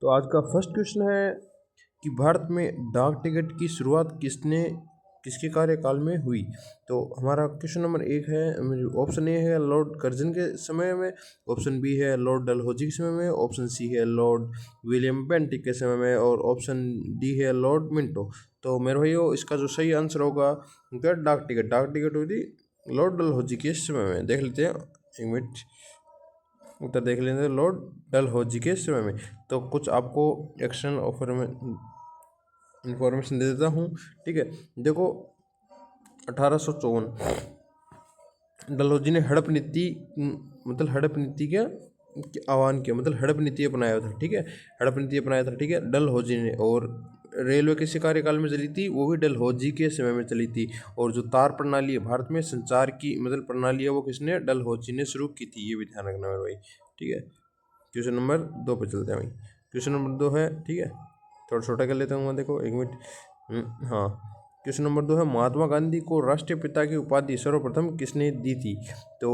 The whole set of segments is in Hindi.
तो आज का फर्स्ट क्वेश्चन है कि भारत में डाक टिकट की शुरुआत किसके कार्यकाल में हुई। तो हमारा क्वेश्चन नंबर 1 है, ऑप्शन ए है लॉर्ड कर्जन के समय में, ऑप्शन बी है लॉर्ड डलहौजी के समय में, ऑप्शन सी है लॉर्ड विलियम बेंटिक के समय में, और ऑप्शन डी है लॉर्ड मिंटो। तो मेरे भाइयों, इसका जो सही आंसर होगा डाक टिकट हुई थी लॉर्ड डलहौजी के समय में। देख लेते हैं, एक मिनट, उत्तर देख लेते हैं लॉर्ड डलहौजी के समय में। तो कुछ आपको एक्शनल ऑफर में इंफॉर्मेशन दे देता हूँ। ठीक है, देखो 1854 डलहौजी ने हड़प नीति मतलब हड़प नीति का आह्वान किया, मतलब हड़प नीति अपनाया था। ठीक है, हड़प नीति अपनाया था। ठीक है, डलहौजी ने। और रेलवे किस कार्यकाल में चली थी, वो भी डलहौजी के समय में चली थी। और जो तार प्रणाली है, भारत में संचार की मतलब प्रणाली है, वो किसने, डलहौजी ने शुरू की थी। ये भी ध्यान रखना मेरे भाई। ठीक है, क्वेश्चन नंबर 2 पे चलते हैं भाई। क्वेश्चन नंबर 2 है, ठीक है, थोड़ा छोटा कर लेता हूँ मैं, देखो एक मिनट। हाँ, क्वेश्चन नंबर 2 है, महात्मा गांधी को राष्ट्रीय पिता की उपाधि सर्वप्रथम किसने दी थी। तो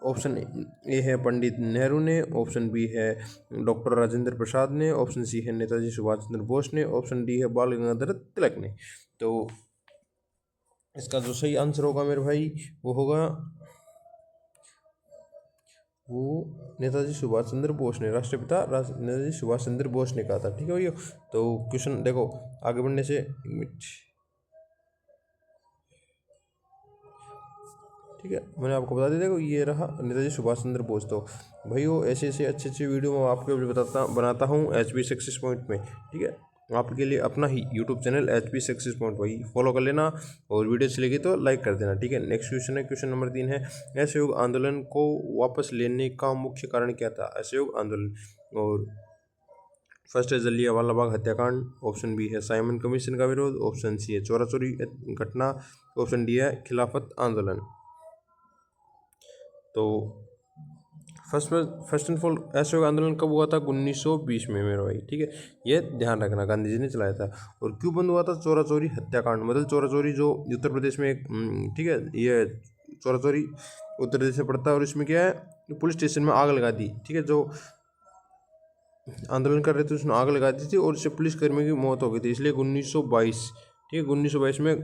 ऑप्शन ए है पंडित नेहरू ने, ऑप्शन बी है डॉक्टर राजेंद्र प्रसाद ने, ऑप्शन सी है नेताजी सुभाष चंद्र बोस ने, ऑप्शन डी है बाल गंगाधर तिलक ने। तो इसका जो सही आंसर होगा मेरे भाई, वो होगा नेताजी सुभाष चंद्र बोस ने, राष्ट्रपिता नेताजी सुभाष चंद्र बोस ने कहा था। ठीक है भैया, तो क्वेश्चन देखो आगे बढ़ने से एक मिनट। ठीक है, मैंने आपको बता दिया, देखो ये रहा नेताजी सुभाष चंद्र बोस। तो भाइयों, ऐसे ऐसे अच्छे वीडियो मैं आपके लिए बनाता हूँ HB सक्सेस पॉइंट में। ठीक है, आपके लिए अपना ही YouTube channel HB success point, भाई फॉलो कर लेना, और वीडियो अच्छी लगी तो लाइक कर देना। ठीक है, नेक्स्ट क्वेश्चन है, क्वेश्चन नंबर 3 है, असहयोग आंदोलन को वापस लेने का मुख्य कारण क्या था। असहयोग आंदोलन, और फर्स्ट है जलियांवाला बाग हत्याकांड, ऑप्शन बी है साइमन कमीशन का विरोध, ऑप्शन सी है चोरा चोरी घटना, ऑप्शन डी है खिलाफत आंदोलन। तो फर्स्ट एंड फॉल असहयोग आंदोलन कब हुआ था, 1920 में मेरा भाई। ठीक है, ये ध्यान रखना, गांधी जी ने चलाया था। और क्यों बंद हुआ था, चोरा चोरी हत्याकांड, मतलब चोरा चोरी जो उत्तर प्रदेश में एक ठीक है, ये चोरा चोरी उत्तर प्रदेश में पड़ता है, और इसमें क्या है, पुलिस स्टेशन में आग लगा दी। ठीक है, जो आंदोलन कर रहे थे उसने आग लगा दी थी, और इससे पुलिसकर्मी की मौत हो गई थी, इसलिए 1922। ठीक है, 1922 में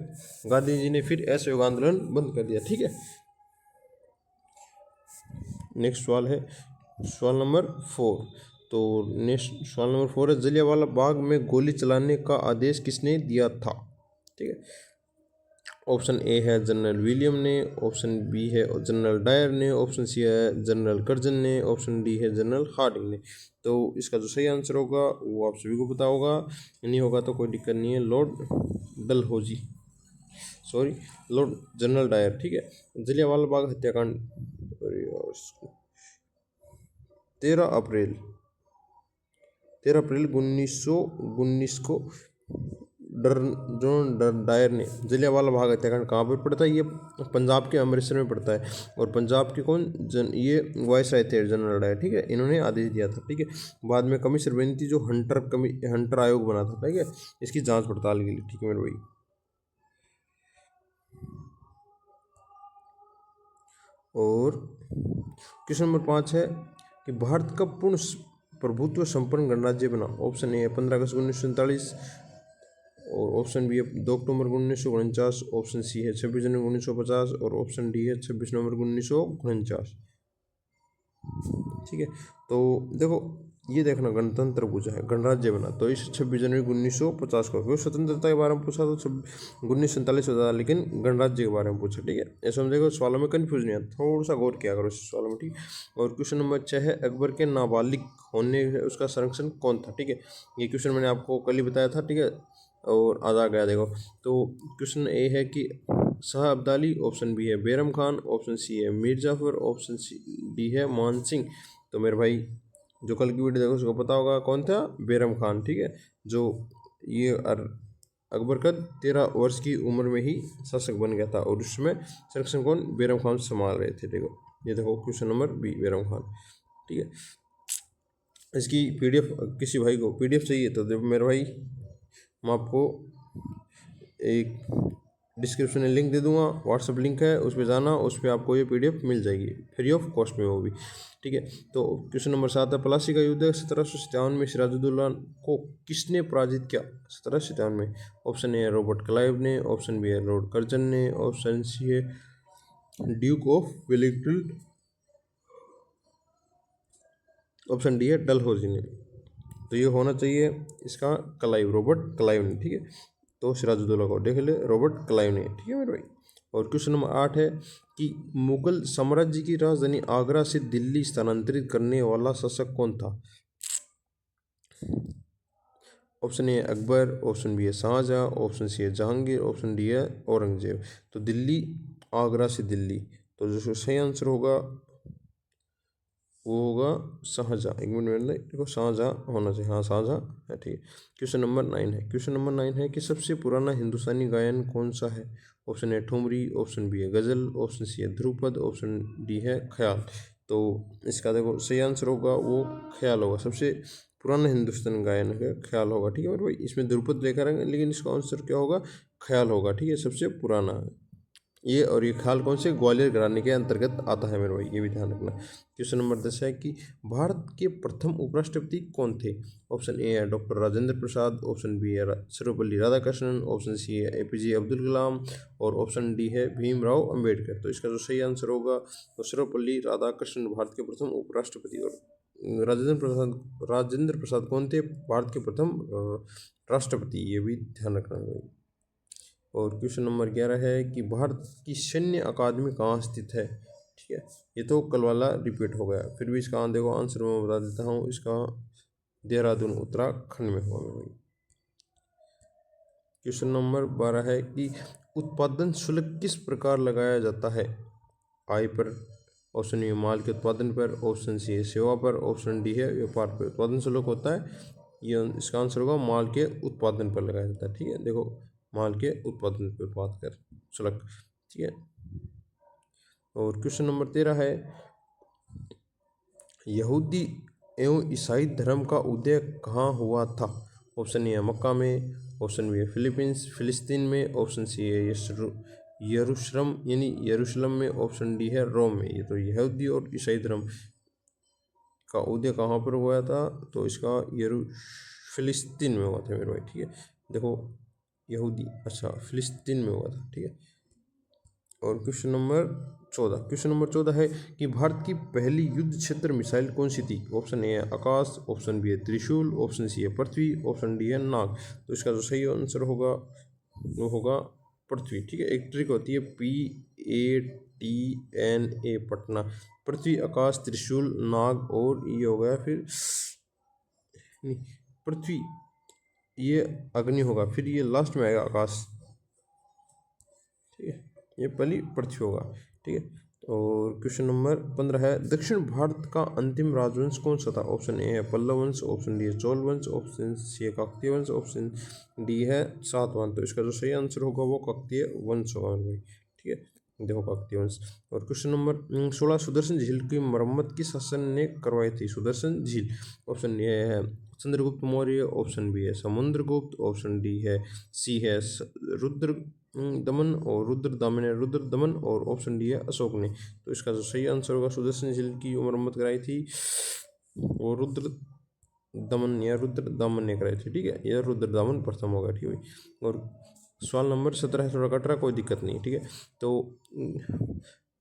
गांधी जी ने फिर असहयोग आंदोलन बंद कर दिया। ठीक है, नेक्स्ट सवाल है सवाल नंबर 4। तो नेक्स्ट सवाल नंबर 4 है, जलियांवाला बाग में गोली चलाने का आदेश किसने दिया था। ठीक है, ऑप्शन ए है जनरल विलियम ने, ऑप्शन बी है जनरल डायर ने, ऑप्शन सी है जनरल कर्जन ने, ऑप्शन डी है जनरल हार्डिंग ने। तो इसका जो सही आंसर होगा वो आप सभी को पता होगा, नहीं होगा तो कोई दिक्कत नहीं है, Lord Dalhousie, sorry Lord General Dyer. ठीक है, जलियांवाला बाग हत्याकांड 13 अप्रैल 1919 को जॉन डायर ने, जलियांवाला बाग हत्याकांड कहाँ पर पड़ता है, ये पंजाब के अमृतसर में पड़ता है। और पंजाब के ये वायसराय थे जनरल डायर। ठीक है, इन्होंने आदेश दिया था। ठीक है, बाद में कमिश्नर बनी थी जो हंटर आयोग बना था। ठीक है, इसकी जांच पड़ताल के लिए। ठीक है मेरे भाई, और क्वेश्चन नंबर 5 है कि भारत का पूर्ण प्रभुत्व संपन्न गणराज्य बना। ऑप्शन ए है 15 अगस्त 1947, और ऑप्शन बी है 2 अक्टूबर 1949, ऑप्शन सी है 26 जनवरी 1950, और ऑप्शन डी है 26 नवंबर 1949। ठीक है, तो देखो ये देखना, गणतंत्र पूछा है, गणराज्य बना, तो इस 26 जनवरी 1950 को, क्योंकि स्वतंत्रता के बारे में पूछा तो 1947 होता, लेकिन गणराज्य के बारे में पूछा। ठीक है, ऐसा समझेगा, सवालों में कन्फ्यूज नहीं आता, थोड़ा सा गौर किया करो इस सवालों में। ठीक, और क्वेश्चन नंबर 6 है, अकबर के नाबालिग होने उसका संरक्षण कौन था। ठीक है, ये क्वेश्चन मैंने आपको कल ही बताया था। ठीक है, और आ गया देखो। तो क्वेश्चन ए है कि शाह अब्दाली, ऑप्शन बी है बैरम खान, ऑप्शन सी है Mir Jafar, option C D है मान सिंह। तो मेरे भाई, जो कल की वीडियो देखो उसको पता होगा कौन था, बैरम खान। ठीक है, जो ये अकबर का 13 वर्ष की उम्र में ही शासक बन गया था, और उसमें संरक्षण कौन, बैरम खान संभाल रहे थे। देखो ये देखो question number B, Bairam Khan. ठीक है, इसकी PDF किसी भाई को PDF चाहिए तो देखो मेरे भाई, मैं आपको एक डिस्क्रिप्शन में लिंक दे दूंगा, व्हाट्सअप लिंक है, उस पर जाना, उस पर आपको ये PDF मिल जाएगी फ्री ऑफ कॉस्ट में वो भी, ठीक है। तो क्वेश्चन नंबर 7 है, प्लासी का युद्ध 1757 में सिराजुद्दौला को किसने पराजित किया? 1757 में। ऑप्शन ए है रॉबर्ट क्लाइव ने, ऑप्शन बी है लॉर्ड कर्जन ने, ऑप्शन सी है Duke of Wellington, option D है डलहौजी ने। तो ये होना चाहिए इसका क्लाइव, रॉबर्ट क्लाइव ने, ठीक है। तो सिराजुद्दौला को देख ले, रॉबर्ट क्लाइव ने, ठीक है मेरे भाई। और क्वेश्चन नंबर 8 है कि मुगल साम्राज्य की राजधानी आगरा से दिल्ली स्थानांतरित करने वाला शासक कौन था? Option A Akbar, option B है शाहजहाँ, ऑप्शन सी है जहांगीर, ऑप्शन डी है औरंगजेब। तो दिल्ली, आगरा से दिल्ली, तो जो सही आंसर होगा वो होगा शाहजहाँ। एक मिनट में देखो, शाहजहाँ होना चाहिए, हाँ शाहजहाँ है, ठीक है। क्वेश्चन नंबर 9 है, क्वेश्चन नंबर 9 है कि सबसे पुराना हिंदुस्तानी गायन कौन सा है? Option A thumri, option B है गज़ल, ऑप्शन सी है ध्रुपद, ऑप्शन डी है ख्याल। तो इसका देखो सही आंसर होगा वो ख्याल होगा, सबसे पुराना हिंदुस्तानी गायन है ख्याल होगा, ठीक है मेरे भाई। इसमें ध्रुपद लेकर आएंगे लेकिन इसका आंसर क्या होगा? ख्याल होगा, ठीक है, सबसे पुराना है ये। और ये ख्याल कौन से? ग्वालियर घराने के अंतर्गत आता है मेरे भाई, ये भी ध्यान रखना। क्वेश्चन नंबर 10 है कि भारत के प्रथम उपराष्ट्रपति कौन थे? ऑप्शन ए है doctor Rajendra Prasad, option B है सर्वपल्ली राधाकृष्णन, ऑप्शन सी है APJ अब्दुल कलाम, और ऑप्शन डी है भीमराव अंबेडकर। तो इसका जो सही आंसर होगा वो सर्वपल्ली राधाकृष्णन भारत के प्रथम उपराष्ट्रपति। और राजेंद्र प्रसाद कौन थे? भारत के प्रथम राष्ट्रपति, ये भी ध्यान रखना भाई। और क्वेश्चन नंबर 11 है कि भारत की सैन्य अकादमी कहाँ स्थित है? ठीक है, ये तो कल वाला रिपीट हो गया, फिर भी इसका देखो आंसर मैं बता देता हूँ, इसका देहरादून उत्तराखंड में होगा भाई। क्वेश्चन नंबर 12 है कि उत्पादन शुल्क किस प्रकार लगाया जाता है? आय पर, ऑप्शन ए माल के उत्पादन पर, ऑप्शन सी है सेवा पर, ऑप्शन डी है व्यापार पर। उत्पादन शुल्क होता है, ये इसका आंसर होगा माल के उत्पादन पर लगाया जाता है, ठीक है। देखो माल के उत्पादन पर बात कर शुल्क, ठीक है। और क्वेश्चन नंबर 13 है, यहूदी एवं ईसाई धर्म का उदय कहाँ हुआ था? ऑप्शन ए है मक्का में, ऑप्शन बी है फिलिस्तीन में, ऑप्शन सी है यरूशलेम यानी यरूशलेम में, ऑप्शन डी है रोम में। ये तो यहूदी और ईसाई धर्म का उदय कहाँ पर हुआ था? तो इसका फिलिस्तीन में हुआ था मेरे भाई, ठीक है। देखो यहूदी, अच्छा फिलिस्तीन में हुआ था, ठीक है। और क्वेश्चन नंबर 14 है कि भारत की पहली युद्ध क्षेत्र मिसाइल कौन सी थी? ऑप्शन ए है आकाश, ऑप्शन बी है त्रिशूल, ऑप्शन सी है पृथ्वी, ऑप्शन डी है नाग। तो इसका जो सही आंसर होगा वो होगा पृथ्वी, ठीक है। एक ट्रिक होती है PATNA, पटना, पृथ्वी, आकाश, त्रिशूल, नाग, और ये हो गया फिर नहीं, पृथ्वी, ये अग्नि होगा, फिर ये लास्ट में आएगा आकाश, ठीक है। ये पहली पृथ्वी होगा, ठीक है। और क्वेश्चन नंबर 15 है, दक्षिण भारत का अंतिम राजवंश कौन सा था? ऑप्शन ए है पल्लव वंश, ऑप्शन डी है चोल वंश, ऑप्शन सी है काकतीय वंश, ऑप्शन डी है सातवाहन। तो इसका जो सही आंसर होगा वो काकतीय वंश होगा भाई, ठीक है। देखो काकतीय वंश। और क्वेश्चन नंबर 16, सुदर्शन झील की मरम्मत किस शासन ने करवाई थी? सुदर्शन झील, ऑप्शन ए है चंद्रगुप्त मौर्य, ऑप्शन बी है समुद्रगुप्त, ऑप्शन डी है सी है रुद्र दमन और रुद्र दमन, और ऑप्शन डी है अशोक ने। तो इसका जो सही आंसर होगा सुदर्शन झील की मरम्मत कराई थी वो रुद्र दमन या रुद्र दामन ने कराई थी, ठीक है। यह रुद्र दामन प्रथम होगा, ठीक है। और सवाल नंबर 17 है, थोड़ा कट रहा, कोई दिक्कत नहीं, ठीक है। तो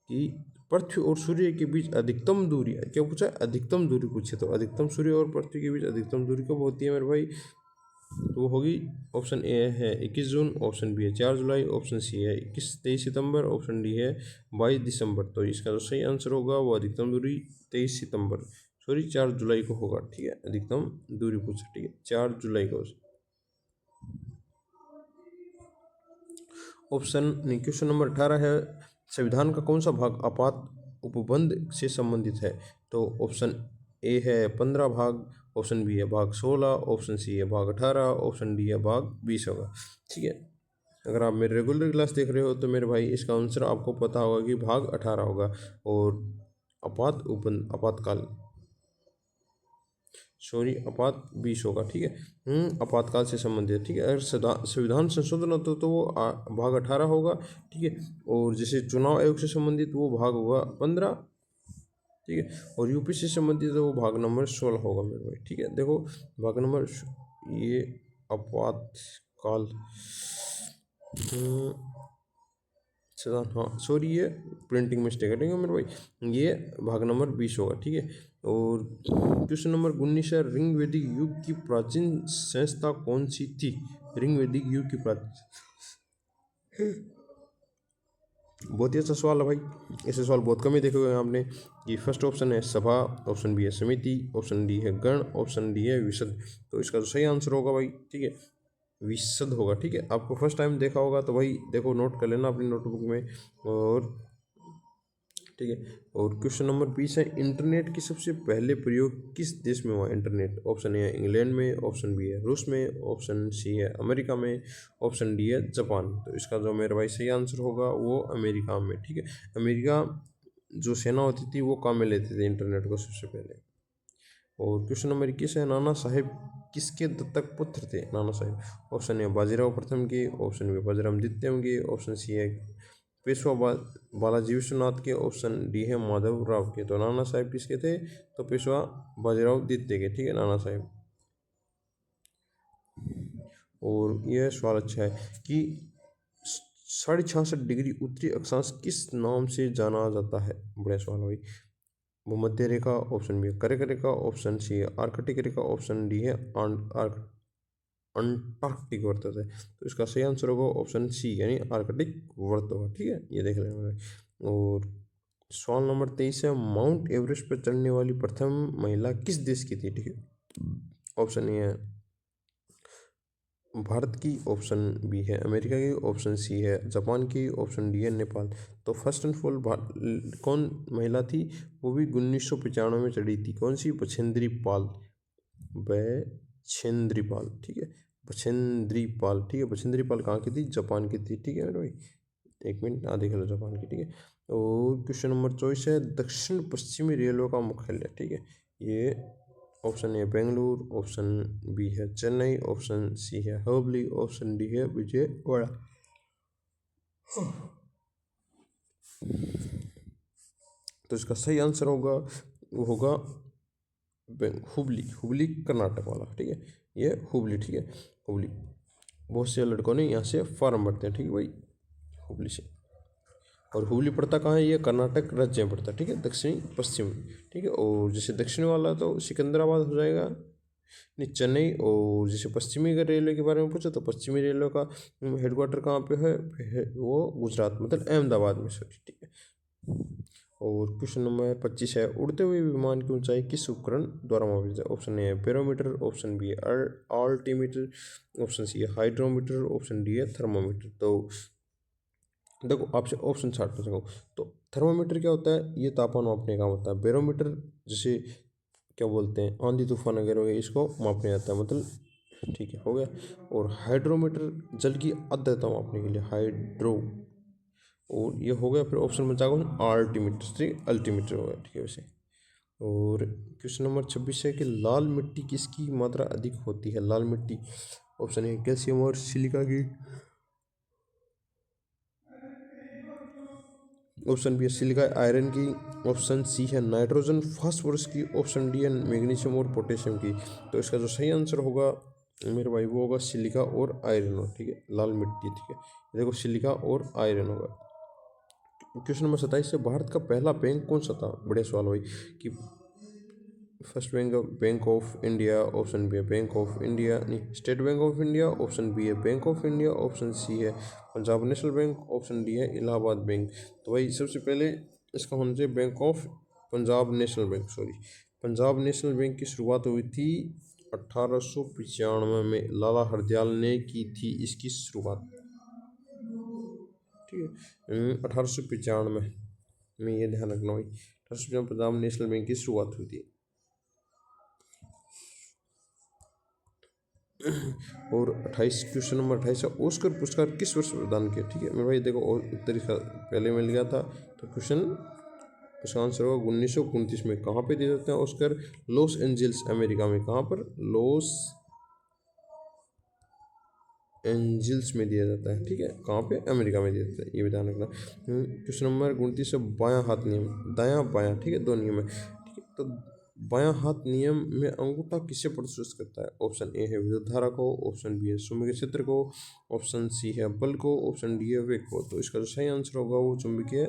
कि पृथ्वी और सूर्य के बीच अधिकतम दूरी, क्या पूछा? अधिकतम दूरी पूछे, तो अधिकतम सूर्य और पृथ्वी के बीच अधिकतम दूरी कब होती है मेरे भाई? तो वो होगी, ऑप्शन ए है 21 जून, ऑप्शन बी है 4 जुलाई, ऑप्शन सी है 23 सितंबर, ऑप्शन डी है 22 दिसंबर। तो इसका जो सही आंसर होगा वो अधिकतम दूरी 23 सितंबर, सॉरी 4 जुलाई को होगा, ठीक है। अधिकतम दूरी पूछा, ठीक है, 4 जुलाई को। क्वेश्चन नंबर 18 है, संविधान का कौन सा भाग आपात उपबंध से संबंधित है? तो ऑप्शन ए है 15 भाग, ऑप्शन बी है भाग 16, ऑप्शन सी है भाग 18, ऑप्शन डी है भाग 20 होगा, ठीक है। अगर आप मेरे रेगुलर क्लास देख रहे हो तो मेरे भाई इसका आंसर आपको पता होगा कि भाग 18 होगा। और आपातकाल, सॉरी आपात 20 होगा, ठीक है। आपातकाल से संबंधित, ठीक है। अगर संविधान संशोधन होता तो वो भाग 18 होगा, ठीक है। और जैसे चुनाव आयोग से संबंधित वो भाग होगा 15, ठीक है। और यूपी से संबंधित वो भाग नंबर 16 होगा मेरे भाई, ठीक है। देखो भाग नंबर ये आपातकाल हाँ सॉरी ये प्रिंटिंग मिस्टेक है, ठीक है मेरे भाई। ये भाग नंबर 20 होगा, ठीक है। और क्वेश्चन नंबर 19 है, ऋग वैदिक युग की प्राचीन संस्था कौन सी थी? ऋग वैदिक युग की प्राचीन, बहुत ही अच्छा सवाल है भाई। ऐसे सवाल बहुत कम ही देखे हुए हैं आपने। ये फर्स्ट ऑप्शन है सभा, ऑप्शन बी है समिति, ऑप्शन डी है गण, ऑप्शन डी है विशद। तो इसका जो सही आंसर होगा भाई, ठीक है, विशद होगा, ठीक है। आपको फर्स्ट टाइम देखा होगा तो भाई देखो नोट कर लेना अपनी नोटबुक में। और ठीक है। और क्वेश्चन नंबर 20 है, इंटरनेट की सबसे पहले प्रयोग किस देश में हुआ? इंटरनेट, ऑप्शन ए है इंग्लैंड में, ऑप्शन बी है रूस में, ऑप्शन सी है अमेरिका में, ऑप्शन डी है जापान। तो इसका जो मेरा भाई सही आंसर होगा वो अमेरिका में, ठीक है। अमेरिका जो सेना होती थी वो काम में लेते थे इंटरनेट को सबसे पहले। और क्वेश्चन नंबर 21 है, नाना साहेब किसके दत्तक पुत्र थे? नाना साहेब, ऑप्शन ए बाजीराव प्रथम के, ऑप्शन बी बाजीराव द्वितीय के, ऑप्शन सी है पेशवा बालाजी विश्वनाथ के, ऑप्शन डी है माधव राव के। तो नाना साहेब किसके थे? तो पेशवा बाजीराव द्वितीय के, ठीक है, नाना साहेब। और यह सवाल अच्छा है कि 66.5 डिग्री उत्तरी अक्षांश किस नाम से जाना जाता है? बड़ा सवाल भाई। भूमध्य रेखा, ऑप्शन बी है कर्क रेखा, ऑप्शन सी है आर्कटिक रेखा, ऑप्शन डी है अंटार्कटिक वर्त है। तो इसका सही आंसर होगा ऑप्शन सी यानी आर्कटिक वर्त होगा, ठीक है। ये देख लेंगे। और सवाल नंबर 23 है, माउंट एवरेस्ट पर चढ़ने वाली प्रथम महिला किस देश की थी? ठीक है, ऑप्शन ए है भारत की, ऑप्शन बी है अमेरिका की, ऑप्शन सी है जापान की, ऑप्शन डी है नेपाल। तो फर्स्ट एंड फॉल कौन महिला थी? वो भी 1995 में चढ़ी थी। कौन सी? बछेंद्री पाल, बछेंद्री पाल, ठीक है, बछेंद्री पाल, ठीक है। बछेंद्री पाल कहाँ की थी? जापान की थी, ठीक है मेरे भाई। एक मिनट देख लो जापान की, ठीक है। और क्वेश्चन नंबर 24 है, दक्षिण पश्चिमी रेलवे का मुख्यालय, ठीक है। ये option A Bengaluru, option B है चेन्नई, ऑप्शन सी है हुबली, ऑप्शन डी है विजयवाड़ा। तो इसका सही आंसर होगा वो होगा हुबली, हुबली कर्नाटक वाला, ठीक है। ये हुबली, ठीक है, हुबली। बहुत से लड़कों ने यहाँ से फॉर्म भरते हैं, ठीक है भाई, हुबली से। और हुबली पड़ता कहाँ है? ये कर्नाटक राज्य में पड़ता है, ठीक है, दक्षिणी पश्चिम, ठीक है। और जैसे दक्षिण वाला तो सिकंदराबाद हो जाएगा, नहीं चेन्नई। और जैसे पश्चिमी अगर रेलवे के बारे में पूछो तो पश्चिमी रेलवे का हेडक्वार्टर कहाँ पे है? वो गुजरात, मतलब अहमदाबाद में, सॉरी, ठीक है। और क्वेश्चन नंबर 25 है, उड़ते हुए विमान की ऊंचाई किस उपकरण द्वारा मापी जाए? ऑप्शन ए है बैरोमीटर, ऑप्शन बी है अल्टीमीटर, ऑप्शन सी है हाइड्रोमीटर, ऑप्शन डी है थर्मोमीटर। तो देखो आपसे ऑप्शन छांटना चाहूँ तो थर्मोमीटर क्या होता है? ये तापमान मापने का होता है। बैरोमीटर जैसे क्या बोलते हैं, आंधी तूफान वगैरह हो गया, इसको मापने जाता है, मतलब ठीक है, हो गया। और हाइड्रोमीटर जल की आर्द्रता मापने के लिए, हाइड्रो। और ये हो गया। फिर ऑप्शन बचा अल्टीमीटर, अल्टीमीटर हो गया, ठीक है वैसे। और क्वेश्चन नंबर 26 है कि लाल मिट्टी किसकी मात्रा अधिक होती है? लाल मिट्टी, ऑप्शन ए कैल्शियम और सिलिका की, ऑप्शन बी है सिलिका आयरन की, ऑप्शन सी है नाइट्रोजन फास्फोरस की, ऑप्शन डी है मैग्नीशियम और पोटेशियम की। तो इसका जो सही आंसर होगा मेरे भाई वो होगा सिलिका और आयरन, ठीक है, लाल मिट्टी, ठीक है। देखो सिलिका और आयरन होगा। क्वेश्चन नंबर 27 से, भारत का पहला बैंक कौन सा था? बड़े सवाल भाई कि first bank of India, option B है बैंक ऑफ इंडिया, नहीं state bank of India, option B है bank of India, option C है Punjab national bank, option D है इलाहाबाद बैंक। तो भाई सबसे पहले इसका होना चाहिए bank of Punjab national bank, sorry Punjab national bank की शुरुआत हुई थी 1895 में, लाला हरदयाल ने की थी इसकी शुरुआत, ठीक है। 1895 में ये ध्यान रखना भाई, 1895 पंजाब नेशनल बैंक की शुरुआत हुई थी। और 28 क्वेश्चन नंबर 28 है, ऑस्कर पुरस्कार किस वर्ष प्रदान किया? ठीक है मेरे भाई देखो उत्तर इसका पहले मिल गया था। तो क्वेश्चन इसका आंसर होगा 1929 में। कहाँ पे दिए जाते हैं ऑस्कर? लॉस एंजल्स अमेरिका में। कहाँ पर? लॉस एंजल्स में दिया जाता है, ठीक है। कहाँ पे? अमेरिका में दिया जाता है, ये भी ध्यान रखना। क्वेश्चन नंबर 29 से बायां हाथ नियम, दायां बायां, ठीक है, दो नियम है, ठीक है। तो बायां हाथ नियम में अंगूठा किसे प्रदर्शित करता है? ऑप्शन ए है विद्युत धारा को, ऑप्शन बी है चुंबकीय क्षेत्र को, ऑप्शन सी है बल को, ऑप्शन डी है वेग को। तो इसका जो सही आंसर होगा वो चुंबकीय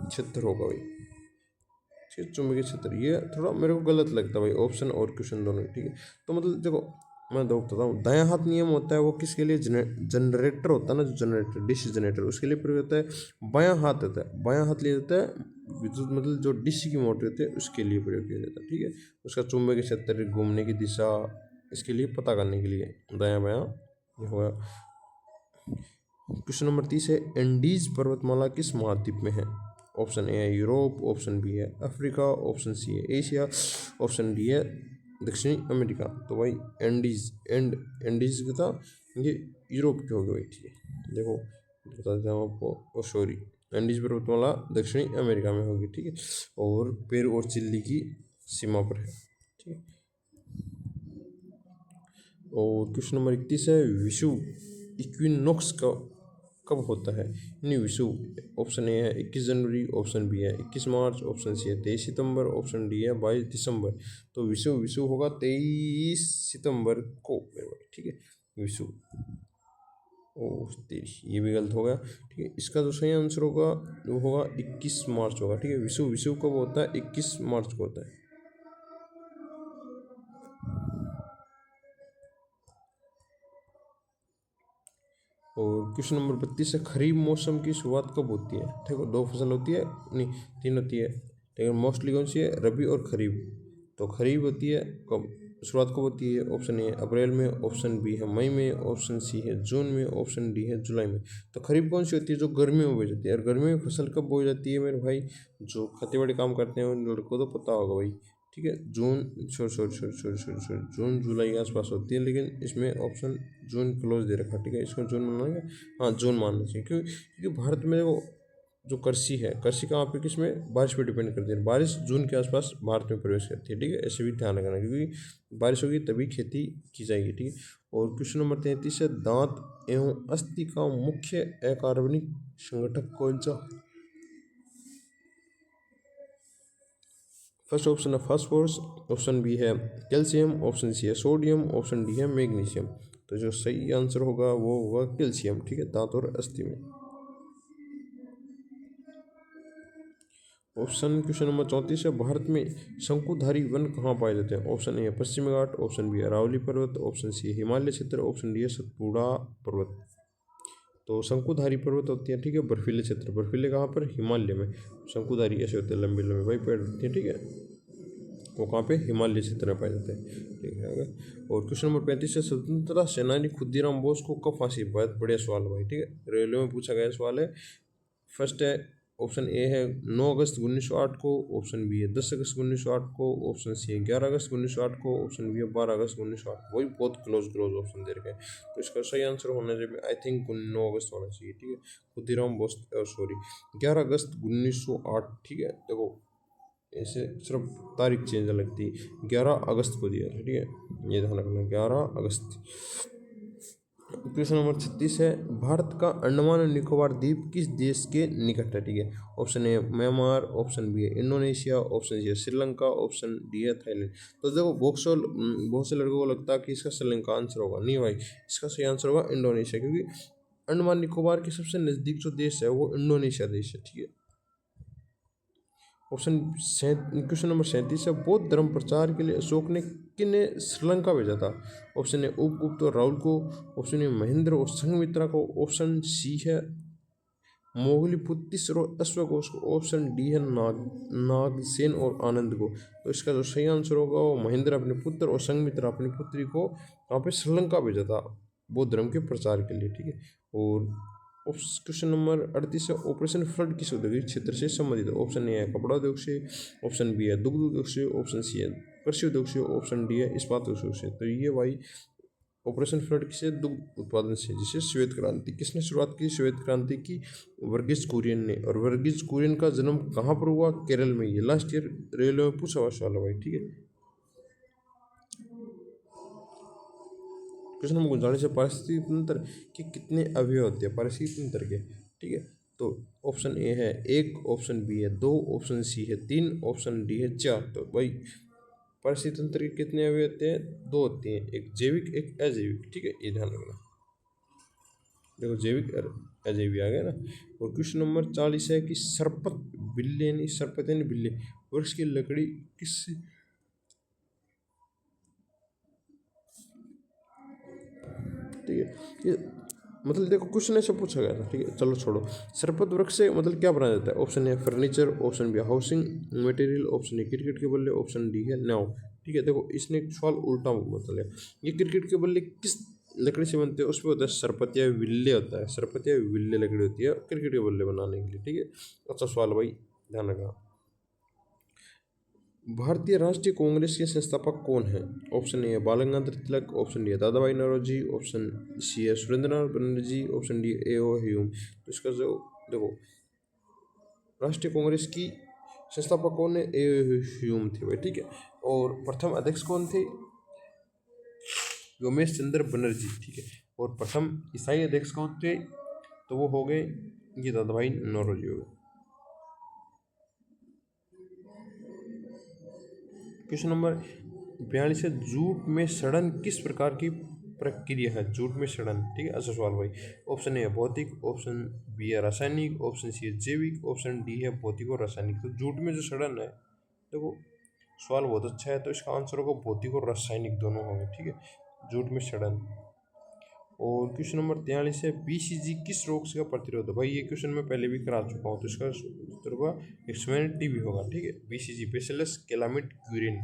क्षेत्र होगा भाई, ठीक है, चुंबकीय क्षेत्र। ये थोड़ा मेरे को गलत लगता है भाई, ऑप्शन और क्वेश्चन दोनों, ठीक है। तो मतलब देखो, मैं दो बताता हूँ। दायां हाथ नियम होता है वो किसके लिए? जनरेटर होता है ना, जो जनरेटर, डीसी जनरेटर, उसके लिए प्रयोग होता है। बायां हाथ होता है, बायां हाथ लिया जाता है विद्युत, मतलब जो डीसी की मोटर होती है उसके लिए प्रयोग किया जाता है, ठीक है। उसका चुंबकीय क्षेत्र, घूमने की दिशा, इसके लिए पता करने के लिए दायां बायां ये होगा। क्वेश्चन नंबर 30 है, एंडीज पर्वतमाला किस महाद्वीप में है? ऑप्शन ए है यूरोप, ऑप्शन बी है अफ्रीका, ऑप्शन सी है एशिया, ऑप्शन डी है दक्षिणी अमेरिका। तो भाई एंडीज का था, ये यूरोप के हो गए भाई, ठीक है। देखो बता देता हूँ आपको, सॉरी, एंडीज पर्वतमाला दक्षिणी अमेरिका में होगी, ठीक है, और पेरू और चिली की सीमा पर है, ठीक है। और क्वेश्चन नंबर 31 है, विषु इक्विनॉक्स का कब होता है? यानी विषु, ऑप्शन ए है 21 जनवरी, ऑप्शन बी है 21 मार्च, ऑप्शन सी है 23 सितंबर, ऑप्शन डी है 22 दिसंबर। तो विषु विषु होगा 23 सितंबर को मेरे भाई, ठीक है, विषु। ओह तेरी, ये भी गलत हो गया, ठीक है। इसका जो सही आंसर होगा वो होगा 21 मार्च होगा, ठीक है। विषु विषु कब होता है? 21 मार्च को होता है। और क्वेश्चन नंबर 32 है, खरीफ मौसम की शुरुआत कब होती है? देखो दो फसल होती है, नहीं तीन होती है, लेकिन मोस्टली कौन सी है? रबी और खरीफ। तो खरीफ होती है कब, शुरुआत कब होती है? ऑप्शन ए है अप्रैल में, ऑप्शन बी है मई में, ऑप्शन सी है जून में, ऑप्शन डी है जुलाई में। तो खरीफ कौन सी होती है? जो गर्मियों में बोई जाती है। और गर्मियों में फसल कब बोई जाती है मेरे भाई? जो खेती बाड़ी काम करते हैं उन लड़कों को तो पता होगा भाई, ठीक है। जून जुलाई के आसपास होती है, लेकिन इसमें ऑप्शन जून क्लोज दे रखा, ठीक है, इसको जून मानेंगे, हाँ जून मानना चाहिए, क्योंकि भारत में वो जो कृषि है, कृषि कहाँ पे, किसमें? बारिश पे डिपेंड करती है। बारिश जून के आसपास भारत में प्रवेश करती है, ठीक है, ऐसे भी ध्यान रखना, क्योंकि बारिश होगी तभी खेती की जाएगी, ठीक है। और क्वेश्चन नंबर 33 है, दांत एवं अस्थि का मुख्य अकार्बनिक संगठक कौन सा? फर्स्ट ऑप्शन है फास्फोरस, ऑप्शन बी है कैल्शियम, ऑप्शन सी है सोडियम, ऑप्शन डी है मैग्नीशियम। तो जो सही आंसर होगा वो होगा कैल्शियम, ठीक है, दांत और अस्थि में। ऑप्शन क्वेश्चन नंबर 34 है, भारत में शंकुधारी वन कहाँ पाए जाते हैं? ऑप्शन ए है पश्चिमी घाट, ऑप्शन बी है अरावली पर्वत, ऑप्शन सी है हिमालय क्षेत्र, ऑप्शन डी है सतपुड़ा पर्वत। तो शंकुधारी पर्वत होती है, ठीक है, बर्फीले क्षेत्र, बर्फीले कहाँ पर? हिमालय में। शंकुधारी ऐसे होते हैं, लंबे लंबे भाई पेड़ होते हैं, ठीक है, वो कहाँ पे? हिमालय क्षेत्र में पाए जाते हैं, ठीक है। और क्वेश्चन नंबर 35 है, स्वतंत्रता सेनानी खुदीराम बोस को कब फांसी? बहुत बढ़िया सवाल है भाई, ठीक है, रेलवे में पूछा गया सवाल है। फर्स्ट है ऑप्शन ए है 9 अगस्त 1908 को, ऑप्शन बी है 10 अगस्त 1908 को, ऑप्शन सी है 11 अगस्त 1908 को, ऑप्शन बी है 12 अगस्त 1908। वही बहुत क्लोज क्लोज ऑप्शन दे रखे हैं, तो इसका सही आंसर होना चाहिए आई थिंक 9 अगस्त होना चाहिए, ठीक है। खुदीराम बोस, सॉरी 11 अगस्त 1908, ठीक है। देखो ऐसे सिर्फ तारीख चेंज लगती है, 11 अगस्त को दिया था, ठीक है, ये ध्यान रखना 11 अगस्त। क्वेश्चन नंबर 36 है, भारत का अंडमान और निकोबार द्वीप किस देश के निकट है? ठीक है, option A Myanmar, option B है इंडोनेशिया, ऑप्शन सी है श्रीलंका, ऑप्शन डी है थाईलैंड। तो देखो बहुत से लड़कों को लगता है कि इसका श्रीलंका आंसर होगा, नहीं भाई, इसका सही आंसर होगा इंडोनेशिया, क्योंकि अंडमान निकोबार के सबसे नज़दीक जो देश है वो इंडोनेशिया देश है, ठीक है। क्वेश्चन नंबर 37 है, बौद्ध धर्म प्रचार के लिए अशोक ने किन्हें श्रीलंका भेजा था? ऑप्शन ए उपगुप्त और राहुल को, ऑप्शन ए महेंद्र और संघमित्रा को, ऑप्शन सी है मोगलीपुत्तिस और अश्वघोष को, ऑप्शन डी है नागसेन और आनंद को। तो इसका जो सही आंसर होगा वो महेंद्र अपने पुत्र और संघमित्रा अपनी पुत्री को वहाँ पे श्रीलंका भेजा था बौद्ध धर्म के प्रचार के लिए, ठीक है। और क्वेश्चन नंबर 38 है, ऑपरेशन फ्लड किस औद्योगिक क्षेत्र से संबंधित है? ऑप्शन ए है कपड़ा उद्योग से, ऑप्शन बी है दुग्ध उद्योग से, ऑप्शन सी है कृषि उद्योग से, ऑप्शन डी है इस्पात उद्योग से। तो ये भाई ऑपरेशन फ्लड किसे? दुग्ध उत्पादन से। जिसे श्वेत क्रांति किसने शुरुआत की? श्वेत क्रांति की वर्गीज कुरियन ने। और वर्गीज कुरियन का जन्म कहाँ पर हुआ? केरल में। ये लास्ट ईयर रेलवे में पूछा हुआ सवाल है भाई, ठीक है। क्वेश्चन नंबर 39 है, पारिस्थितिक तंत्र के कितने अवयव होते हैं? पारिस्थितिक तंत्र के, ठीक है। तो ऑप्शन ए है 1, ऑप्शन बी है 2, ऑप्शन सी है 3, ऑप्शन डी है 4। तो भाई पारिस्थितिक तंत्र के कितने अवयव होते हैं? 2 होते हैं, एक जैविक एक अजैविक, ठीक है, ये ध्यान रखना। देखो जैविक और अजैविक आ गया ना। और क्वेश्चन नंबर 40 है कि सरपत बिल्ली यानी सरपत यानी बिल्ली वृक्ष की लकड़ी किस, ठीक है। ये मतलब देखो क्वेश्चन ऐसे पूछा गया था, ठीक है। चलो छोड़ो। सरपत वृक्ष से मतलब क्या बनाया जाता है? Option A furniture, option B housing material, option A cricket के बल्ले, ऑप्शन डी है नाव, ठीक है। देखो इसने एक सवाल उल्टा मतलब है, ये क्रिकेट के बल्ले किस लकड़ी से बनते हैं? उसमें होता है सरपत या विल्ले होता है, सरपत या विल्ले लकड़ी होती है क्रिकेट के बल्ले बनाने के लिए, ठीक है। अच्छा सवाल भाई, ध्यान रखना। भारतीय राष्ट्रीय कांग्रेस के संस्थापक कौन है? ऑप्शन ए है बाल गंगाधर तिलक, ऑप्शन डी है दादा भाई नौरोजी, ऑप्शन सी है Surendranath Banerjee, option D A O Hume. तो इसका जो देखो राष्ट्रीय कांग्रेस की संस्थापक कौन है? ए ओ ह्यूम थे भाई, ठीक है। और प्रथम अध्यक्ष कौन थे? योमेश चंद्र बनर्जी, ठीक है। और प्रथम ईसाई अध्यक्ष कौन थे? तो वो हो गए ये दादा भाई नौरोजी हो गए। क्वेश्चन नंबर 42 है, जूट में सड़न किस प्रकार की प्रक्रिया है? जूट में सड़न, ठीक है। अच्छा सवाल भाई, ऑप्शन ए है भौतिक, ऑप्शन बी है रासायनिक, ऑप्शन सी है जैविक, ऑप्शन डी है भौतिक और रासायनिक। तो जूट में जो सड़न है, देखो सवाल बहुत अच्छा है, तो इसका आंसर होगा भौतिक और रासायनिक दोनों होंगे, ठीक है, जूट में सड़न। और क्वेश्चन नंबर 43 है, बीसीजी किस रोग से का प्रतिरोध है? भाई ये क्वेश्चन मैं पहले भी करा चुका हूँ, तो इसका उत्तर होगा एक्समेन टीबी होगा, ठीक है। BCG bacillus Calmette Guerin.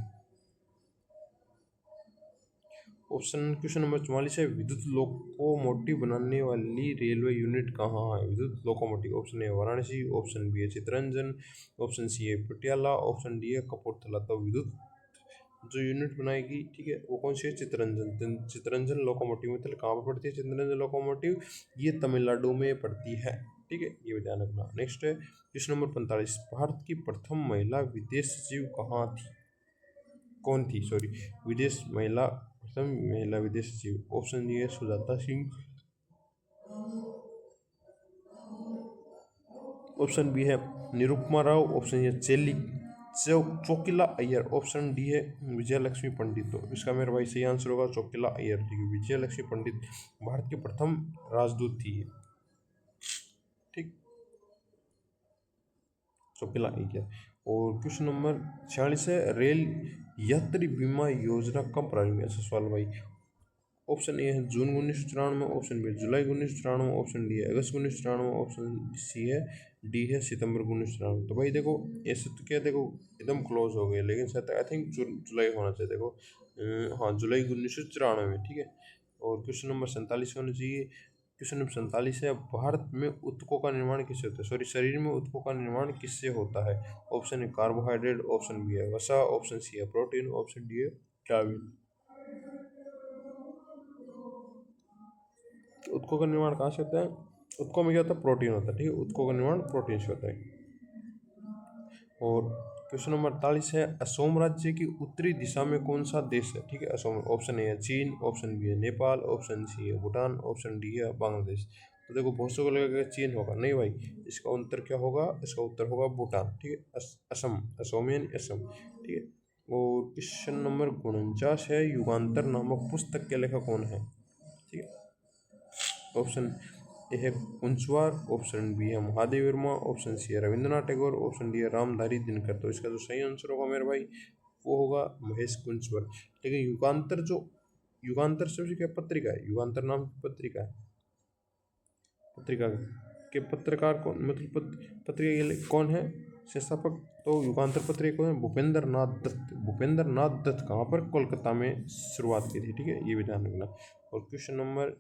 Option question number 44 है, विद्युत लोकोमोटिव बनाने वाली रेलवे यूनिट कहाँ है? विद्युत locomotive, option A Varanasi, option B है चितरंजन, ऑप्शन सी है पटियाला, ऑप्शन डी है कपूरथला। तो विद्युत जो यूनिट बनाएगी, ठीक है, वो कौन सी है? चितरंजन। चितरंजन लोकोमोटिव मतलब कहाँ पर पड़ती है चितरंजन लोकोमोटिव? ये तमिलनाडु में पड़ती है, ठीक है, ये ध्यान रखना। नेक्स्ट है क्वेश्चन नंबर 45, भारत की प्रथम महिला विदेश सचिव कहाँ थी? कौन थी? सॉरी, विदेश महिला प्रथम महिला विदेश सचिव। ऑप्शन डी है सुजाता सिंह, ऑप्शन बी है निरुपमा राव, ऑप्शन ए चेली चोकिला अय्यर, ऑप्शन डी है विजय लक्ष्मी पंडित। तो इसका मेरा भाई सही आंसर होगा चोकिला अय्यर, ठीक है। विजय लक्ष्मी पंडित भारत की प्रथम राजदूत थी, ठीक, चोकिला अय्यर। और क्वेश्चन नंबर 46 है, रेल यात्री बीमा योजना कब प्रारंभ हुई? अच्छा सवाल भाई, ऑप्शन ए है जून 1994, ऑप्शन बी जुलाई 1994, ऑप्शन डी है अगस्त 1994, ऑप्शन सी है डी है सितंबर 1994। तो भाई देखो ऐसे तो क्या, देखो एकदम क्लोज हो गए, लेकिन शायद आई थिंक जुलाई होना चाहिए। देखो हाँ जुलाई 1994 में, ठीक है। और क्वेश्चन नंबर 47 होना चाहिए। क्वेश्चन नंबर 47 है, भारत में उत्तकों का निर्माण किससे होता है? सॉरी, शरीर में उत्तकों का निर्माण किससे होता है? Option A carbohydrate, option B है वसा, ऑप्शन सी है प्रोटीन, ऑप्शन डी है विटामिन। उत्कों का निर्माण कहाँ से होता है? उत्कों में क्या होता है? प्रोटीन होता है, ठीक है, उत्कों का निर्माण प्रोटीन से होता है। और क्वेश्चन नंबर 48 है, असोम राज्य की उत्तरी दिशा में कौन सा देश है? ठीक है, असोम। ऑप्शन ए है चीन, ऑप्शन बी है नेपाल, ऑप्शन सी है भूटान, ऑप्शन डी है बांग्लादेश। तो देखो बहुत से को लगेगा चीन होगा, नहीं भाई, इसका उत्तर क्या होगा? इसका उत्तर होगा भूटान, ठीक है। असम, असम यानी असम, ठीक है। और क्वेश्चन नंबर 49 है, युगांतर नामक पुस्तक के लेखक कौन है? ठीक है, ऑप्शन ए है कुंचवार, ऑप्शन बी है महादेव वर्मा, ऑप्शन सी है रविंद्रनाथ टैगोर, ऑप्शन डी है रामधारी दिनकर। तो इसका जो सही आंसर होगा मेरे भाई वो होगा महेश कुंचवार। लेकिन युगांतर जो युगांतर सबसे क्या पत्रिका है? युगांतर नाम की पत्रिका है, पत्रिका के पत्रकार कौन, मतलब पत्रिका के कौन है संस्थापक? तो युगांतर पत्रिका कौन है? भूपेंद्र नाथ दत्त। भूपेंद्र नाथ दत्त कहाँ पर? कोलकाता में शुरुआत की थी, ठीक है, ये भी ध्यान रखना। और क्वेश्चन नंबर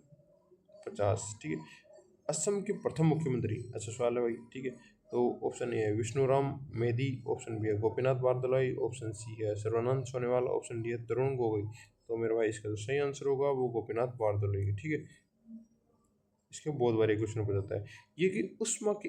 50, ठीक है, असम के प्रथम मुख्यमंत्री, अच्छा सवाल है भाई, ठीक है। तो ऑप्शन ए है विष्णुराम मेहदी, ऑप्शन बी है गोपीनाथ बारदलाई, ऑप्शन सी है सर्बानंद सोनेवाल, ऑप्शन डी है तरुण गोगोई। तो मेरे भाई इसका जो सही आंसर होगा वो गोपीनाथ बारदोली, ठीक है। इसके बहुत बार क्वेश्चन पूछा जाता है ये कि उष्मा कि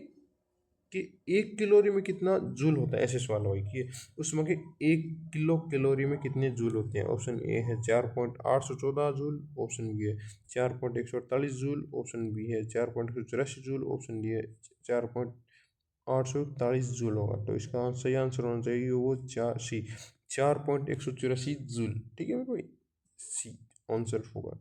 1 कैलोरी में कितना जूल होता है, ऐसे सवाल भाई कि उष्मा के 1 किलो कैलोरी में कितने जूल होते हैं। ऑप्शन ए है 4.814 जूल, ऑप्शन बी है 4.148 जूल, ऑप्शन बी है 4.184 जूल, ऑप्शन डी है 4.843 जूल होगा। तो इसका सही आंसर होना चाहिए वो 4.184 जूल, ठीक है भाई, सी आंसर होगा।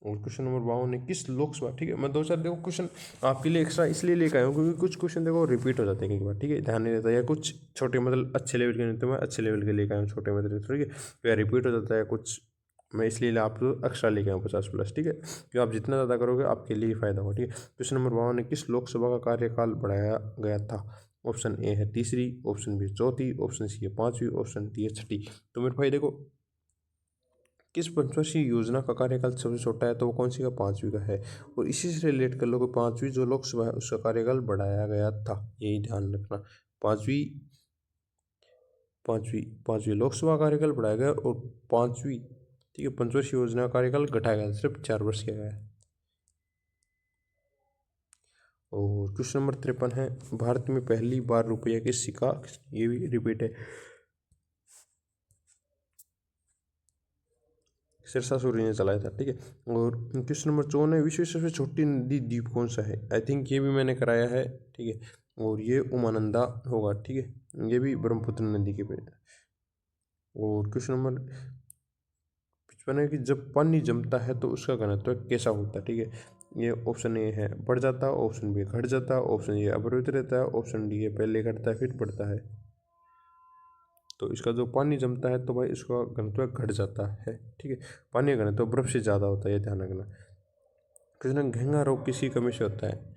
और क्वेश्चन नंबर 52 है किस लोकसभा, ठीक है, मैं दो चार देखो क्वेश्चन आपके लिए एक्स्ट्रा इसलिए लेकर आया हूँ क्योंकि कुछ क्वेश्चन देखो रिपीट हो जाते हैं कई बार, ठीक है, ध्यान नहीं रहता, या कुछ छोटे मतलब अच्छे लेवल के नहीं, तो मैं अच्छे लेवल के लेकर आया हूँ, छोटे मतलब ठीक है, तो या रिपीट हो जाता है कुछ, मैं इसलिए आप एक्स्ट्रा लेके आऊँ 50+ ठीक है, कि आप जितना ज़्यादा करोगे आपके लिए फ़ायदा होगा, ठीक है। क्वेश्चन नंबर 52 है किस लोकसभा का कार्यकाल बढ़ाया गया था। ऑप्शन ए है तीसरी, ऑप्शन बी चौथी, ऑप्शन सी है पाँचवीं, ऑप्शन डी है छठी। तो मेरे भाई देखो किस पंचवर्षीय योजना का कार्यकाल सबसे छोटा है, तो वो कौन सी का, पाँचवीं का है। और इसी से रिलेट कर लो कि पाँचवीं जो लोकसभा है उसका कार्यकाल बढ़ाया गया था, यही ध्यान रखना। पाँचवीं पाँचवीं पाँचवीं लोकसभा कार्यकाल बढ़ाया गया और पाँचवीं, ठीक है, पंचवर्षीय योजना का कार्यकाल घटाया गया, सिर्फ 4 वर्ष किया गया है। और क्वेश्चन नंबर 53 है भारत में पहली बार रुपये के सिक्का, ये भी रिपीट है, सिरसा सूरी ने चलाया था, ठीक है। और क्वेश्चन नंबर 54 है विश्व की सबसे छोटी नदी द्वीप कौन सा है। आई थिंक ये भी मैंने कराया है, ठीक है, और ये उमानंदा होगा, ठीक है, ये भी ब्रह्मपुत्र नदी के पे। और क्वेश्चन नंबर 55 है कि जब पानी जमता है तो उसका घनत्व कैसा होता है, ठीक है। ये ऑप्शन ए है बढ़ जाता, ऑप्शन बी घट जाता, ऑप्शन ए अप्रभावित रहता है, ऑप्शन डी है पहले घटता है फिर बढ़ता है। तो इसका जो पानी जमता है तो भाई इसका घनत्व घट जाता है, ठीक है, पानी का घनत्व बर्फ से ज़्यादा होता है, ये ध्यान रखना। क्वेश्चन घेंगा रोग किसी कमी से होता है,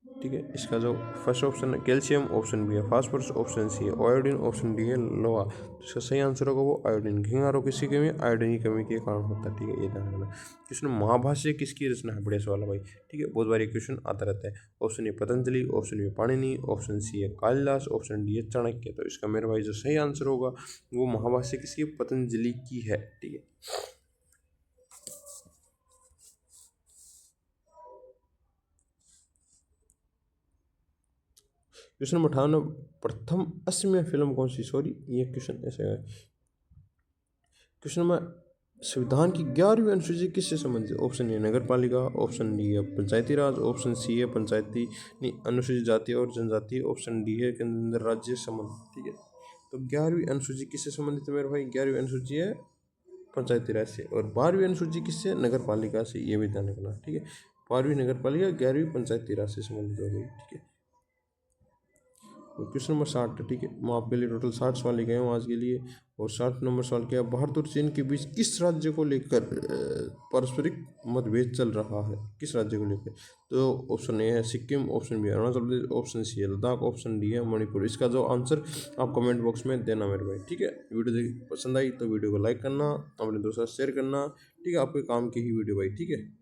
ठीक है, इसका जो फर्स्ट ऑप्शन है कैल्शियम, ऑप्शन बी है फास्फोरस, ऑप्शन सी है आयोडीन, ऑप्शन डी है लोहा। तो इसका सही आंसर होगा वो आयोडीन। घेंगा रोग किसी कमी, आयोडीन की कमी के कारण होता है, ठीक है, ये ध्यान रखना। क्वेश्चन महाभाष्य किसकी रचना है, बढ़िया सवाल है भाई, ठीक है, बहुत बार क्वेश्चन आता रहता है। Option A Patanjali, option B Panini, option C है कालिदास, ऑप्शन डी है चाणक्य। तो इसका मेरे भाई जो सही आंसर होगा वो महाभाष्य किसकी, पतंजलि की है, ठीक है। क्वेश्चन नंबर 58 प्रथम असमिया फिल्म कौन सी, सॉरी ये क्वेश्चन ऐसे है। क्वेश्चन नंबर संविधान की 11वीं अनुसूची किससे संबंधित है। ऑप्शन ए नगर पालिका, ऑप्शन डी है पंचायती राज, ऑप्शन सी है पंचायती नहीं अनुसूचित जाति और जनजाति, ऑप्शन डी है केंद्र राज्य संबंध, ठीक है। तो 11वीं अनुसूची किससे संबंधित है मेरे भाई, 11वीं अनुसूची है पंचायती राज से, और 12वीं अनुसूची किससे, नगर पालिका से, ये भी ध्यान रखना, ठीक है। 12वीं नगर पालिका, 11वीं पंचायती राज से संबंधित हो गई, ठीक है। क्वेश्चन नंबर 60, ठीक है, मैं आपके लिए टोटल 60 सवाल लेके आया हूँ आज के लिए। और 60 नंबर सवाल क्या, भारत और चीन के बीच किस राज्य को लेकर पारस्परिक मतभेद चल रहा है, किस राज्य को लेकर। तो ऑप्शन ए है सिक्किम, ऑप्शन बी है अरुणाचल प्रदेश, ऑप्शन सी है लद्दाख, ऑप्शन डी है मणिपुर। इसका जो आंसर आप कमेंट बॉक्स में देना मेरे भाई, ठीक है। वीडियो पसंद आई तो वीडियो को लाइक करना, अपने दोस्तों से शेयर करना, ठीक है, आपके काम की ही वीडियो भाई, ठीक है।